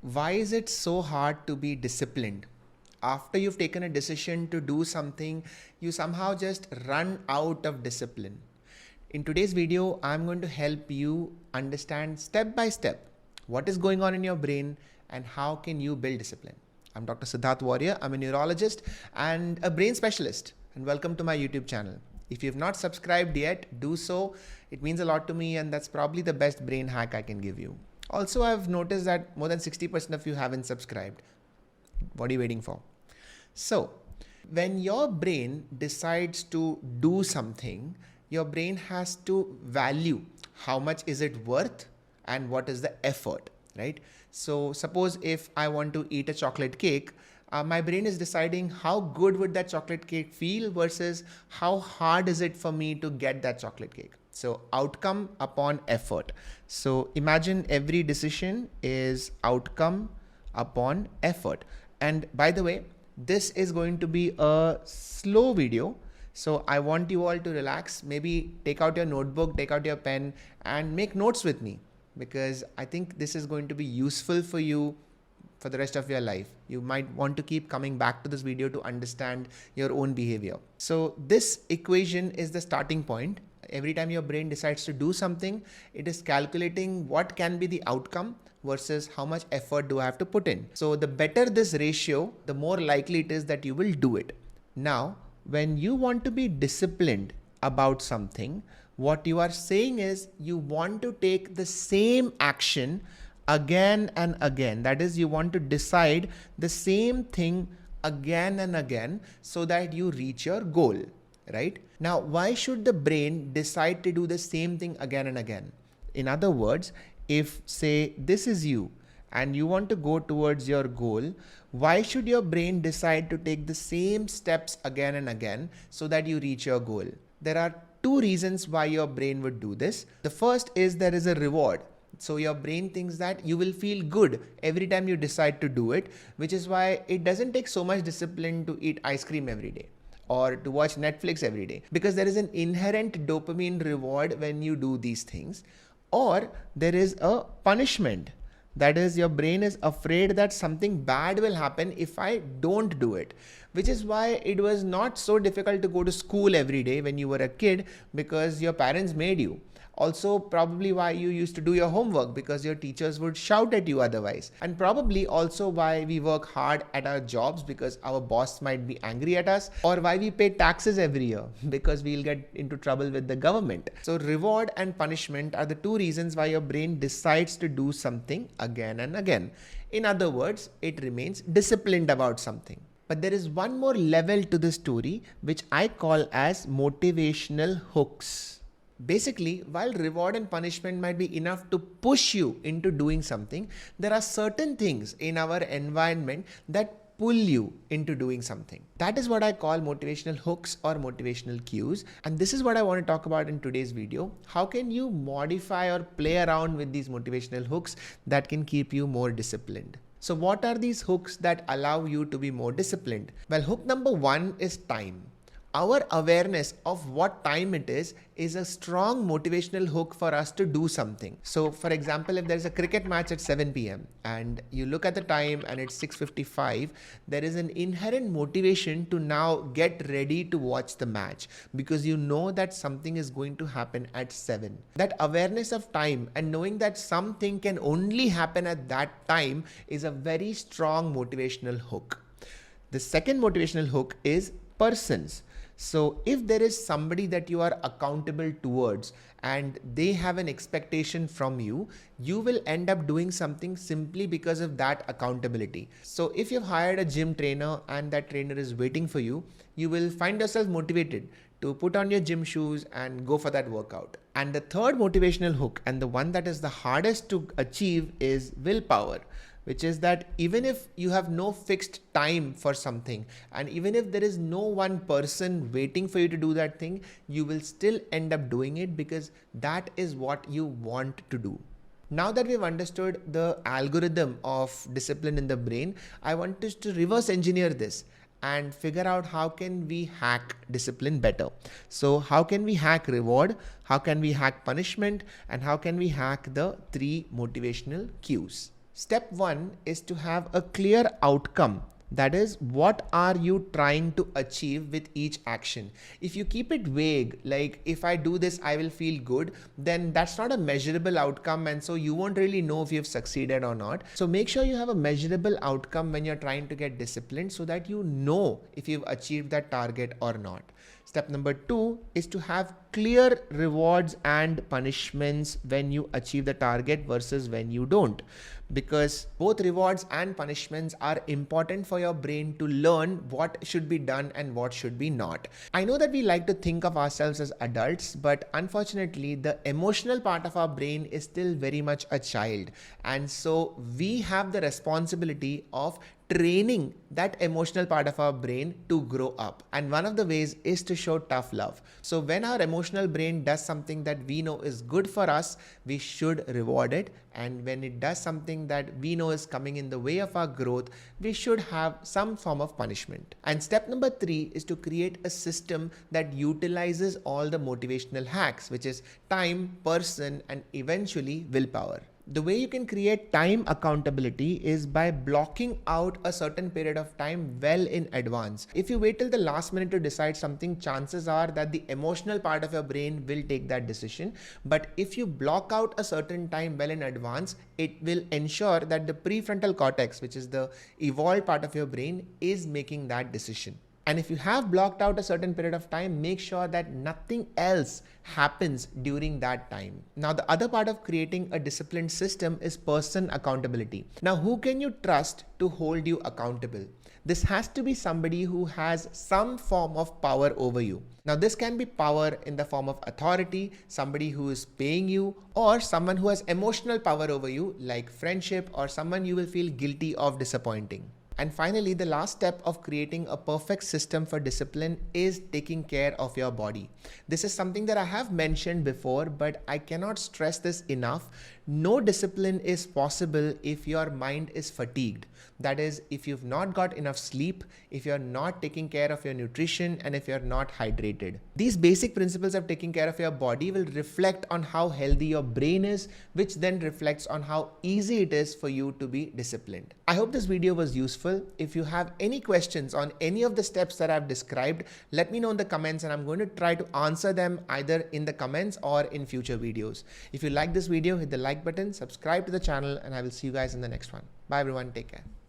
Why is it so hard to be disciplined? After you've taken a decision to do something, you somehow just run out of discipline. In today's video, I'm going to help you understand step by step what is going on in your brain and how can you build discipline. I'm Dr. Siddharth Warrior. I'm a neurologist and a brain specialist, and welcome to my YouTube channel. If you've not subscribed yet, do so. It means a lot to me, and that's probably the best brain hack I can give you. Also, I've noticed that more than 60% of you haven't subscribed. What are you waiting for? So, when your brain decides to do something, your brain has to value how much is it worth and what is the effort, right? So, suppose if I want to eat a chocolate cake, my brain is deciding how good would that chocolate cake feel versus how hard is it for me to get that chocolate cake. So outcome upon effort. So imagine every decision is outcome upon effort. And by the way, this is going to be a slow video. So I want you all to relax, maybe take out your notebook, take out your pen and make notes with me, because I think this is going to be useful for you for the rest of your life. You might want to keep coming back to this video to understand your own behavior. So this equation is the starting point. Every time your brain decides to do something, it is calculating what can be the outcome versus how much effort do I have to put in. So the better this ratio, the more likely it is that you will do it. Now, when you want to be disciplined about something, what you are saying is you want to take the same action again and again. That is, you want to decide the same thing again and again so that you reach your goal, right? Now, why should the brain decide to do the same thing again and again? In other words, if say this is you and you want to go towards your goal, why should your brain decide to take the same steps again and again so that you reach your goal? There are two reasons why your brain would do this. The first is there is a reward. So your brain thinks that you will feel good every time you decide to do it, which is why it doesn't take so much discipline to eat ice cream every day or to watch Netflix every day, because there is an inherent dopamine reward when you do these things. Or there is a punishment. That is, your brain is afraid that something bad will happen if I don't do it, which is why it was not so difficult to go to school every day when you were a kid, because your parents made you. Also, probably why you used to do your homework, because your teachers would shout at you otherwise. And probably also why we work hard at our jobs, because our boss might be angry at us, or why we pay taxes every year, because we'll get into trouble with the government. So reward and punishment are the two reasons why your brain decides to do something again and again. In other words, it remains disciplined about something. But there is one more level to the story, which I call as motivational hooks. Basically, while reward and punishment might be enough to push you into doing something, there are certain things in our environment that pull you into doing something. That is what I call motivational hooks or motivational cues. And this is what I want to talk about in today's video. How can you modify or play around with these motivational hooks that can keep you more disciplined? So what are these hooks that allow you to be more disciplined? Well, hook number one is time. Our awareness of what time it is a strong motivational hook for us to do something. So for example, if there's a cricket match at 7 p.m. and you look at the time and it's 6:55, there is an inherent motivation to now get ready to watch the match, because you know that something is going to happen at 7. That awareness of time and knowing that something can only happen at that time is a very strong motivational hook. The second motivational hook is persons. So if there is somebody that you are accountable towards and they have an expectation from you, you will end up doing something simply because of that accountability. So if you've hired a gym trainer and that trainer is waiting for you, you will find yourself motivated to put on your gym shoes and go for that workout. And the third motivational hook, and the one that is the hardest to achieve, is willpower, which is that even if you have no fixed time for something, and even if there is no one person waiting for you to do that thing, you will still end up doing it because that is what you want to do. Now that we've understood the algorithm of discipline in the brain, I want us to reverse engineer this and figure out how can we hack discipline better. So how can we hack reward, how can we hack punishment, and how can we hack the 3 motivational cues? Step 1 is to have a clear outcome. That is, what are you trying to achieve with each action? If you keep it vague, like if I do this, I will feel good, then that's not a measurable outcome. And so you won't really know if you've succeeded or not. So make sure you have a measurable outcome when you're trying to get disciplined so that you know if you've achieved that target or not. Step number 2 is to have clear rewards and punishments when you achieve the target versus when you don't. Because both rewards and punishments are important for your brain to learn what should be done and what should be not. I know that we like to think of ourselves as adults, but unfortunately, the emotional part of our brain is still very much a child. And so we have the responsibility of training that emotional part of our brain to grow up. And one of the ways is to show tough love. So when our emotional brain does something that we know is good for us, we should reward it. And when it does something that we know is coming in the way of our growth, we should have some form of punishment. And step number 3 is to create a system that utilizes all the motivational hacks, which is time, person, and eventually willpower. The way you can create time accountability is by blocking out a certain period of time well in advance. If you wait till the last minute to decide something, chances are that the emotional part of your brain will take that decision. But if you block out a certain time well in advance, it will ensure that the prefrontal cortex, which is the evolved part of your brain, is making that decision. And if you have blocked out a certain period of time, make sure that nothing else happens during that time. Now, the other part of creating a disciplined system is person accountability. Now, who can you trust to hold you accountable? This has to be somebody who has some form of power over you. Now, this can be power in the form of authority, somebody who is paying you, or someone who has emotional power over you, like friendship, or someone you will feel guilty of disappointing. And finally, the last step of creating a perfect system for discipline is taking care of your body. This is something that I have mentioned before, but I cannot stress this enough. No discipline is possible if your mind is fatigued. That is, if you've not got enough sleep, if you're not taking care of your nutrition, and if you're not hydrated. These basic principles of taking care of your body will reflect on how healthy your brain is, which then reflects on how easy it is for you to be disciplined. I hope this video was useful. If you have any questions on any of the steps that I've described, let me know in the comments and I'm going to try to answer them either in the comments or in future videos. If you like this video, hit the like button, subscribe to the channel, and I will see you guys in the next one. Bye everyone, take care.